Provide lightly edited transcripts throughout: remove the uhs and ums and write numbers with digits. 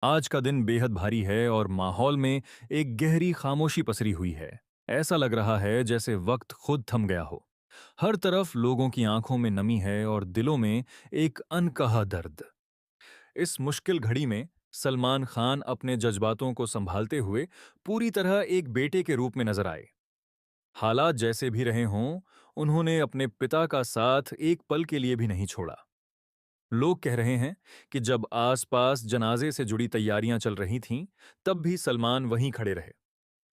आज का दिन बेहद भारी है और माहौल में एक गहरी खामोशी पसरी हुई है। ऐसा लग रहा है जैसे वक्त खुद थम गया हो। हर तरफ लोगों की आंखों में नमी है और दिलों में एक अनकहा दर्द। इस मुश्किल घड़ी में सलमान खान अपने जज्बातों को संभालते हुए पूरी तरह एक बेटे के रूप में नजर आए। हालात जैसे भी रहे हों, उन्होंने अपने पिता का साथ एक पल के लिए भी नहीं छोड़ा। लोग कह रहे हैं कि जब आसपास जनाजे से जुड़ी तैयारियां चल रही थीं, तब भी सलमान वहीं खड़े रहे,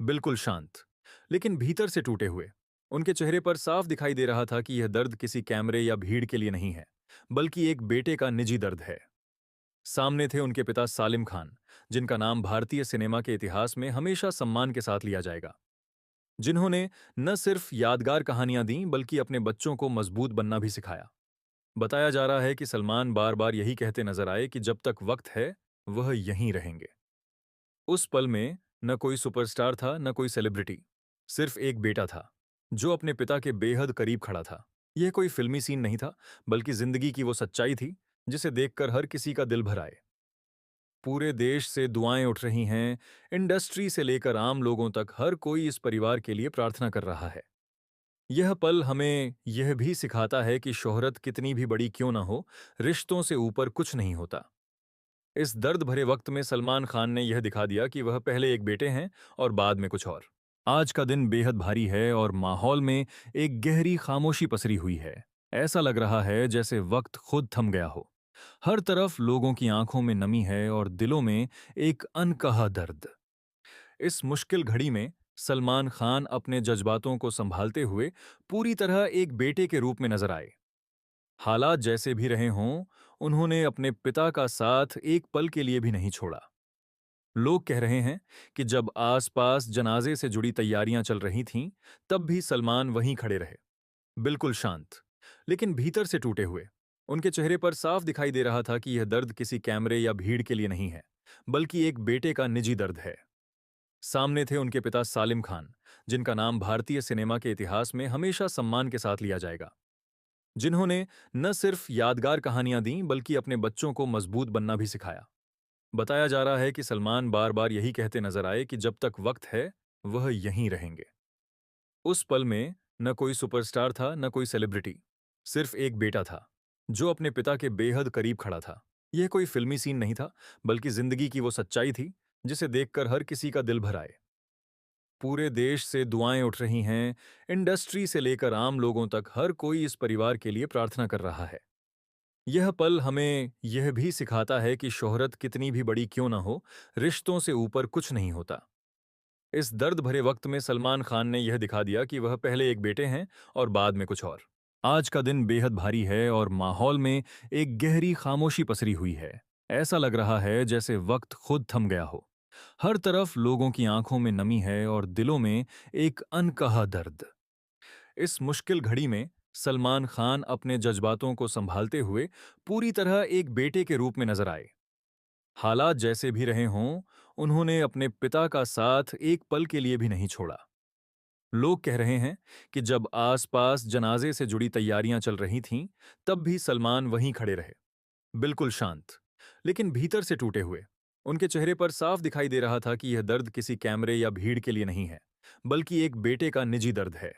बिल्कुल शांत, लेकिन भीतर से टूटे हुए। उनके चेहरे पर साफ दिखाई दे रहा था कि यह दर्द किसी कैमरे या भीड़ के लिए नहीं है, बल्कि एक बेटे का निजी दर्द है। सामने थे उनके पिता सालिम खान, जिनका नाम भारतीय सिनेमा के इतिहास में हमेशा सम्मान के साथ लिया जाएगा, जिन्होंने न सिर्फ यादगार कहानियां दी बल्कि अपने बच्चों को मजबूत बनना भी सिखाया। बताया जा रहा है कि सलमान बार बार यही कहते नजर आए कि जब तक वक्त है, वह यहीं रहेंगे। उस पल में न कोई सुपरस्टार था, न कोई सेलिब्रिटी, सिर्फ एक बेटा था जो अपने पिता के बेहद करीब खड़ा था। यह कोई फिल्मी सीन नहीं था, बल्कि जिंदगी की वो सच्चाई थी जिसे देखकर हर किसी का दिल भर आए। पूरे देश से दुआएं उठ रही हैं, इंडस्ट्री से लेकर आम लोगों तक हर कोई इस परिवार के लिए प्रार्थना कर रहा है। यह पल हमें यह भी सिखाता है कि शोहरत कितनी भी बड़ी क्यों ना हो, रिश्तों से ऊपर कुछ नहीं होता। इस दर्द भरे वक्त में सलमान खान ने यह दिखा दिया कि वह पहले एक बेटे हैं और बाद में कुछ और। आज का दिन बेहद भारी है और माहौल में एक गहरी खामोशी पसरी हुई है। ऐसा लग रहा है जैसे वक्त खुद थम गया हो। हर तरफ लोगों की आंखों में नमी है और दिलों में एक अनकहा दर्द। इस मुश्किल घड़ी में सलमान खान अपने जज्बातों को संभालते हुए पूरी तरह एक बेटे के रूप में नजर आए। हालात जैसे भी रहे हों, उन्होंने अपने पिता का साथ एक पल के लिए भी नहीं छोड़ा। लोग कह रहे हैं कि जब आसपास जनाजे से जुड़ी तैयारियां चल रही थीं, तब भी सलमान वहीं खड़े रहे, बिल्कुल शांत, लेकिन भीतर से टूटे हुए। उनके चेहरे पर साफ दिखाई दे रहा था कि यह दर्द किसी कैमरे या भीड़ के लिए नहीं है, बल्कि एक बेटे का निजी दर्द है। सामने थे उनके पिता सालिम खान, जिनका नाम भारतीय सिनेमा के इतिहास में हमेशा सम्मान के साथ लिया जाएगा, जिन्होंने न सिर्फ यादगार कहानियां दी बल्कि अपने बच्चों को मजबूत बनना भी सिखाया। बताया जा रहा है कि सलमान बार बार यही कहते नजर आए कि जब तक वक्त है, वह यहीं रहेंगे। उस पल में न कोई सुपरस्टार था, न कोई सेलिब्रिटी, सिर्फ एक बेटा था जो अपने पिता के बेहद करीब खड़ा था। यह कोई फिल्मी सीन नहीं था, बल्कि जिंदगी की वो सच्चाई थी जिसे देखकर हर किसी का दिल भर आए। पूरे देश से दुआएं उठ रही हैं, इंडस्ट्री से लेकर आम लोगों तक हर कोई इस परिवार के लिए प्रार्थना कर रहा है। यह पल हमें यह भी सिखाता है कि शोहरत कितनी भी बड़ी क्यों ना हो, रिश्तों से ऊपर कुछ नहीं होता। इस दर्द भरे वक्त में सलमान खान ने यह दिखा दिया कि वह पहले एक बेटे हैं और बाद में कुछ और। आज का दिन बेहद भारी है और माहौल में एक गहरी खामोशी पसरी हुई है। ऐसा लग रहा है जैसे वक्त खुद थम गया हो। हर तरफ लोगों की आंखों में नमी है और दिलों में एक अनकहा दर्द। इस मुश्किल घड़ी में सलमान खान अपने जज्बातों को संभालते हुए पूरी तरह एक बेटे के रूप में नजर आए। हालात जैसे भी रहे हों, उन्होंने अपने पिता का साथ एक पल के लिए भी नहीं छोड़ा। लोग कह रहे हैं कि जब आसपास जनाजे से जुड़ी तैयारियां चल रही थीं, तब भी सलमान वहीं खड़े रहे, बिल्कुल शांत, लेकिन भीतर से टूटे हुए। उनके चेहरे पर साफ दिखाई दे रहा था कि यह दर्द किसी कैमरे या भीड़ के लिए नहीं है, बल्कि एक बेटे का निजी दर्द है।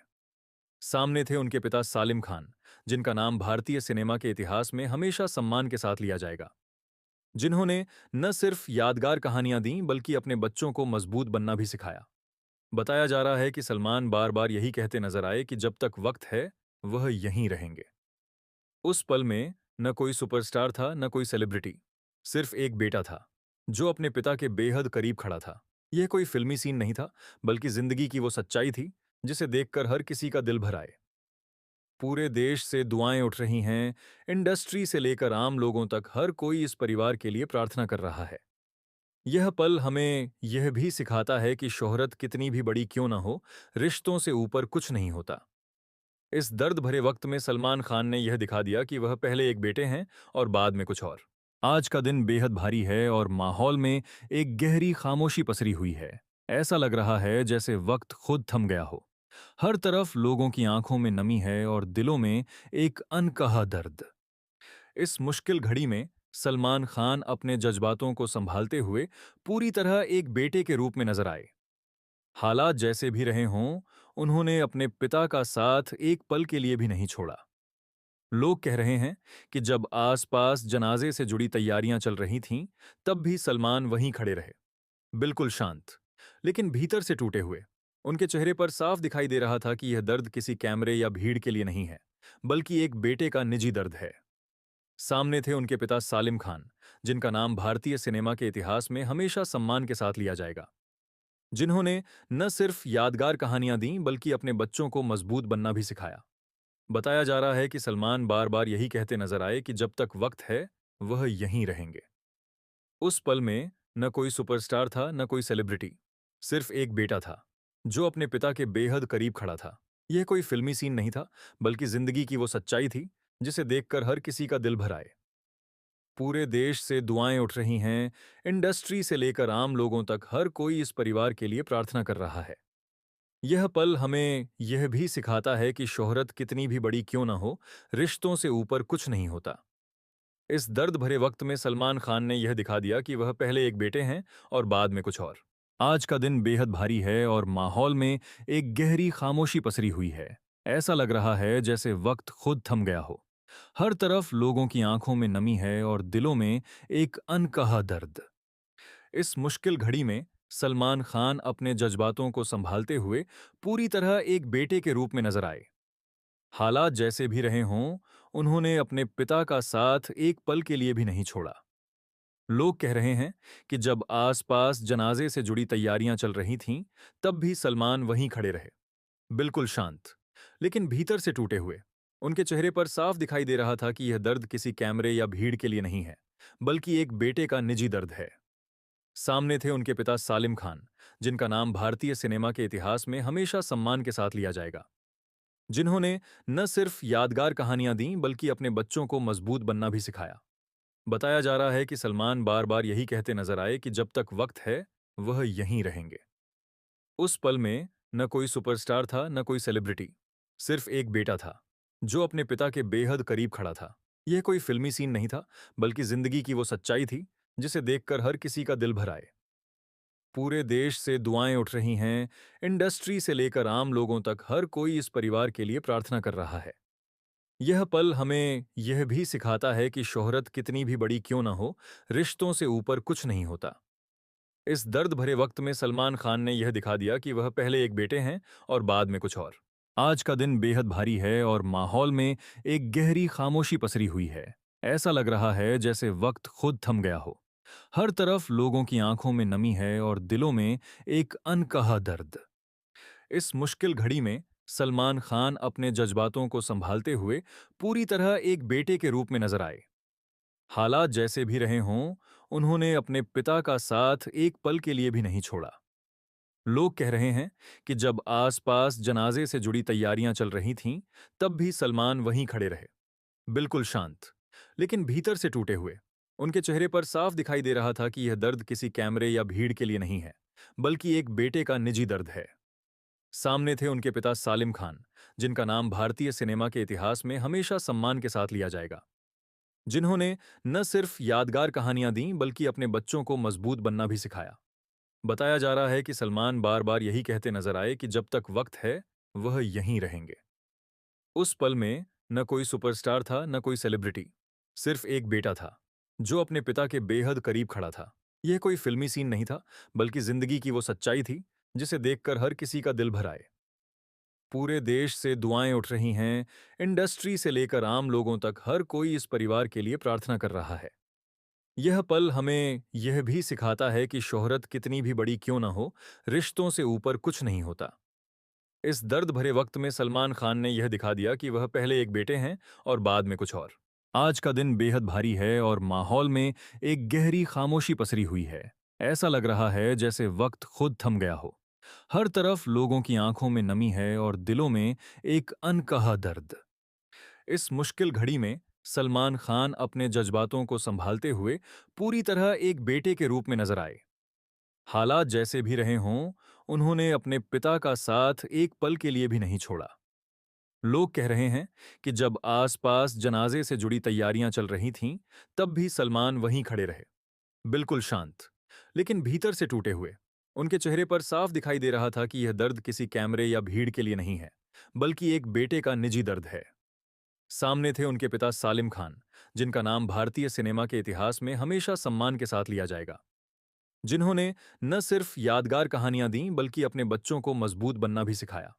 सामने थे उनके पिता सालिम खान, जिनका नाम भारतीय सिनेमा के इतिहास में हमेशा सम्मान के साथ लिया जाएगा, जिन्होंने न सिर्फ यादगार कहानियां दी बल्कि अपने बच्चों को मजबूत बनना भी सिखाया। बताया जा रहा है कि सलमान बार बार यही कहते नजर आए कि जब तक वक्त है, वह यहीं रहेंगे। उस पल में न कोई सुपरस्टार था, न कोई सेलिब्रिटी, सिर्फ एक बेटा था जो अपने पिता के बेहद करीब खड़ा था। यह कोई फिल्मी सीन नहीं था, बल्कि जिंदगी की वो सच्चाई थी जिसे देखकर हर किसी का दिल भर आए। पूरे देश से दुआएं उठ रही हैं, इंडस्ट्री से लेकर आम लोगों तक हर कोई इस परिवार के लिए प्रार्थना कर रहा है। यह पल हमें यह भी सिखाता है कि शोहरत कितनी भी बड़ी क्यों ना हो, रिश्तों से ऊपर कुछ नहीं होता। इस दर्द भरे वक्त में सलमान खान ने यह दिखा दिया कि वह पहले एक बेटे हैं और बाद में कुछ और। आज का दिन बेहद भारी है और माहौल में एक गहरी खामोशी पसरी हुई है। ऐसा लग रहा है जैसे वक्त खुद थम गया हो। हर तरफ लोगों की आंखों में नमी है और दिलों में एक अनकहा दर्द। इस मुश्किल घड़ी में सलमान खान अपने जज्बातों को संभालते हुए पूरी तरह एक बेटे के रूप में नजर आए। हालात जैसे भी रहे हों, उन्होंने अपने पिता का साथ एक पल के लिए भी नहीं छोड़ा। लोग कह रहे हैं कि जब आसपास जनाजे से जुड़ी तैयारियां चल रही थीं, तब भी सलमान वहीं खड़े रहे, बिल्कुल शांत, लेकिन भीतर से टूटे हुए। उनके चेहरे पर साफ दिखाई दे रहा था कि यह दर्द किसी कैमरे या भीड़ के लिए नहीं है, बल्कि एक बेटे का निजी दर्द है। सामने थे उनके पिता सालिम खान, जिनका नाम भारतीय सिनेमा के इतिहास में हमेशा सम्मान के साथ लिया जाएगा, जिन्होंने न सिर्फ यादगार कहानियां दी बल्कि अपने बच्चों को मजबूत बनना भी सिखाया। बताया जा रहा है कि सलमान बार बार यही कहते नजर आए कि जब तक वक्त है, वह यहीं रहेंगे। उस पल में न कोई सुपरस्टार था, न कोई सेलिब्रिटी, सिर्फ एक बेटा था जो अपने पिता के बेहद करीब खड़ा था। यह कोई फिल्मी सीन नहीं था, बल्कि जिंदगी की वो सच्चाई थी जिसे देखकर हर किसी का दिल भर आए। पूरे देश से दुआएं उठ रही हैं, इंडस्ट्री से लेकर आम लोगों तक हर कोई इस परिवार के लिए प्रार्थना कर रहा है। यह पल हमें यह भी सिखाता है कि शोहरत कितनी भी बड़ी क्यों ना हो, रिश्तों से ऊपर कुछ नहीं होता। इस दर्द भरे वक्त में सलमान खान ने यह दिखा दिया कि वह पहले एक बेटे हैं और बाद में कुछ और। आज का दिन बेहद भारी है और माहौल में एक गहरी खामोशी पसरी हुई है। ऐसा लग रहा है जैसे वक्त खुद थम गया हो। हर तरफ लोगों की आंखों में नमी है और दिलों में एक अनकहा दर्द। इस मुश्किल घड़ी में सलमान खान अपने जज्बातों को संभालते हुए पूरी तरह एक बेटे के रूप में नजर आए। हालात जैसे भी रहे हों, उन्होंने अपने पिता का साथ एक पल के लिए भी नहीं छोड़ा। लोग कह रहे हैं कि जब आसपास जनाजे से जुड़ी तैयारियां चल रही थीं, तब भी सलमान वहीं खड़े रहे, बिल्कुल शांत, लेकिन भीतर से टूटे हुए। उनके चेहरे पर साफ दिखाई दे रहा था कि यह दर्द किसी कैमरे या भीड़ के लिए नहीं है, बल्कि एक बेटे का निजी दर्द है। सामने थे उनके पिता सालिम खान, जिनका नाम भारतीय सिनेमा के इतिहास में हमेशा सम्मान के साथ लिया जाएगा, जिन्होंने न सिर्फ यादगार कहानियां दी बल्कि अपने बच्चों को मजबूत बनना भी सिखाया। बताया जा रहा है कि सलमान बार बार यही कहते नजर आए कि जब तक वक्त है, वह यहीं रहेंगे। उस पल में न कोई सुपरस्टार था, न कोई सेलिब्रिटी, सिर्फ एक बेटा था जो अपने पिता के बेहद करीब खड़ा था। यह कोई फिल्मी सीन नहीं था, बल्कि जिंदगी की वो सच्चाई थी जिसे देखकर हर किसी का दिल भर आए। पूरे देश से दुआएं उठ रही हैं, इंडस्ट्री से लेकर आम लोगों तक हर कोई इस परिवार के लिए प्रार्थना कर रहा है। यह पल हमें यह भी सिखाता है कि शोहरत कितनी भी बड़ी क्यों ना हो, रिश्तों से ऊपर कुछ नहीं होता। इस दर्द भरे वक्त में सलमान खान ने यह दिखा दिया कि वह पहले एक बेटे हैं और बाद में कुछ और। आज का दिन बेहद भारी है और माहौल में एक गहरी खामोशी पसरी हुई है। ऐसा लग रहा है जैसे वक्त खुद थम गया हो। हर तरफ लोगों की आंखों में नमी है और दिलों में एक अनकहा दर्द। इस मुश्किल घड़ी में सलमान खान अपने जज्बातों को संभालते हुए पूरी तरह एक बेटे के रूप में नजर आए। हालात जैसे भी रहे हों, उन्होंने अपने पिता का साथ एक पल के लिए भी नहीं छोड़ा। लोग कह रहे हैं कि जब आसपास जनाजे से जुड़ी तैयारियां चल रही थीं, तब भी सलमान वहीं खड़े रहे, बिल्कुल शांत, लेकिन भीतर से टूटे हुए। उनके चेहरे पर साफ दिखाई दे रहा था कि यह दर्द किसी कैमरे या भीड़ के लिए नहीं है, बल्कि एक बेटे का निजी दर्द है। सामने थे उनके पिता सालिम खान, जिनका नाम भारतीय सिनेमा के इतिहास में हमेशा सम्मान के साथ लिया जाएगा, जिन्होंने न सिर्फ यादगार कहानियां दी बल्कि अपने बच्चों को मजबूत बनना भी सिखाया। बताया जा रहा है कि सलमान बार बार यही कहते नजर आए कि जब तक वक्त है, वह यहीं रहेंगे। उस पल में न कोई सुपरस्टार था, न कोई सेलिब्रिटी, सिर्फ एक बेटा था जो अपने पिता के बेहद करीब खड़ा था। यह कोई फिल्मी सीन नहीं था, बल्कि जिंदगी की वो सच्चाई थी जिसे देखकर हर किसी का दिल भर आए। पूरे देश से दुआएं उठ रही हैं, इंडस्ट्री से लेकर आम लोगों तक हर कोई इस परिवार के लिए प्रार्थना कर रहा है। यह पल हमें यह भी सिखाता है कि शोहरत कितनी भी बड़ी क्यों ना हो, रिश्तों से ऊपर कुछ नहीं होता। इस दर्द भरे वक्त में सलमान खान ने यह दिखा दिया कि वह पहले एक बेटे हैं और बाद में कुछ और। आज का दिन बेहद भारी है और माहौल में एक गहरी खामोशी पसरी हुई है। ऐसा लग रहा है जैसे वक्त खुद थम गया हो। हर तरफ लोगों की आंखों में नमी है और दिलों में एक अनकहा दर्द। इस मुश्किल घड़ी में सलमान खान अपने जज्बातों को संभालते हुए पूरी तरह एक बेटे के रूप में नजर आए। हालात जैसे भी रहे हों, उन्होंने अपने पिता का साथ एक पल के लिए भी नहीं छोड़ा। लोग कह रहे हैं कि जब आसपास जनाजे से जुड़ी तैयारियां चल रही थीं, तब भी सलमान वहीं खड़े रहे, बिल्कुल शांत, लेकिन भीतर से टूटे हुए। उनके चेहरे पर साफ दिखाई दे रहा था कि यह दर्द किसी कैमरे या भीड़ के लिए नहीं है, बल्कि एक बेटे का निजी दर्द है। सामने थे उनके पिता सालिम खान, जिनका नाम भारतीय सिनेमा के इतिहास में हमेशा सम्मान के साथ लिया जाएगा, जिन्होंने न सिर्फ यादगार कहानियां दी बल्कि अपने बच्चों को मजबूत बनना भी सिखाया।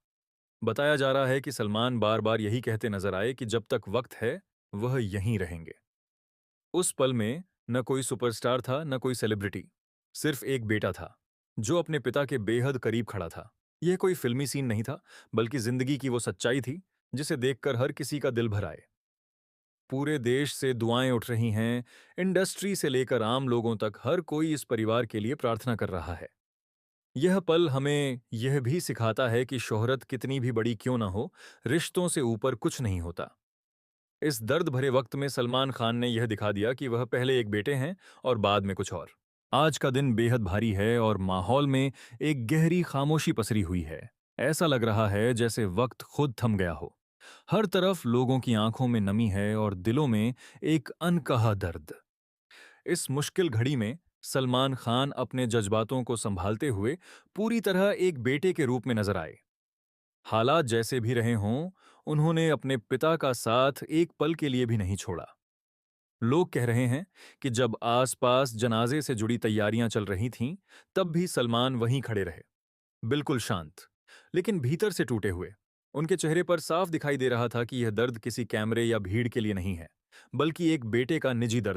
बताया जा रहा है कि सलमान बार बार यही कहते नजर आए कि जब तक वक्त है, वह यहीं रहेंगे। उस पल में न कोई सुपरस्टार था, न कोई सेलिब्रिटी, सिर्फ एक बेटा था जो अपने पिता के बेहद करीब खड़ा था। यह कोई फिल्मी सीन नहीं था, बल्कि जिंदगी की वो सच्चाई थी जिसे देखकर हर किसी का दिल भर आए। पूरे देश से दुआएं उठ रही हैं, इंडस्ट्री से लेकर आम लोगों तक हर कोई इस परिवार के लिए प्रार्थना कर रहा है। यह पल हमें यह भी सिखाता है कि शोहरत कितनी भी बड़ी क्यों ना हो, रिश्तों से ऊपर कुछ नहीं होता। इस दर्द भरे वक्त में सलमान खान ने यह दिखा दिया कि वह पहले एक बेटे हैं और बाद में कुछ और। आज का दिन बेहद भारी है और माहौल में एक गहरी खामोशी पसरी हुई है। ऐसा लग रहा है जैसे वक्त खुद थम गया हो। हर तरफ लोगों की आंखों में नमी है और दिलों में एक अनकहा दर्द। इस मुश्किल घड़ी में सलमान खान अपने जज्बातों को संभालते हुए पूरी तरह एक बेटे के रूप में नजर आए। हालात जैसे भी रहे हों, उन्होंने अपने पिता का साथ एक पल के लिए भी नहीं छोड़ा। लोग कह रहे हैं कि जब आसपास जनाजे से जुड़ी तैयारियां चल रही थीं, तब भी सलमान वहीं खड़े रहे, बिल्कुल शांत, लेकिन भीतर से टूटे हुए। उनके चेहरे पर साफ दिखाई दे रहा था कि यह दर्द किसी कैमरे या भीड़ के लिए नहीं है, बल्कि एक बेटे का निजी दर्द